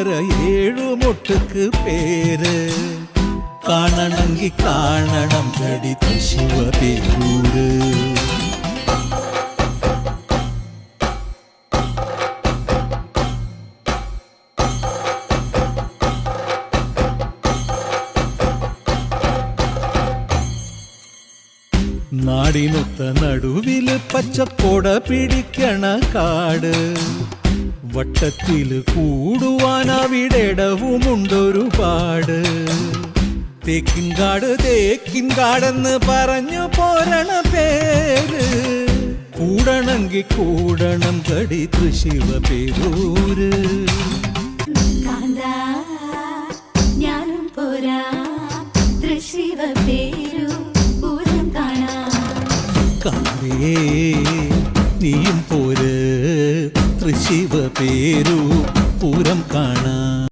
5 7 പേര് കാണണമെങ്കിൽ കാണണം കടി ശിവപേരൂര്. നാടിനൊത്ത നടുവില് പച്ചക്കൊട പിടിക്കണ കാട്, വട്ടത്തില് കൂടുവാൻ അവിടെടവുമുണ്ടൊരുപാട്. തേക്കിൻകാടെന്ന് പറഞ്ഞു പോരണ പേര്, കൂടണമെങ്കിൽ കൂടണം കടി ശിവപേരൂര്. ഞാനും പോരാ ശിവപേരു പൂരം കാണാൻ. കാവേ നീയും പോര് ശിവപേരു പൂരം കാണാൻ.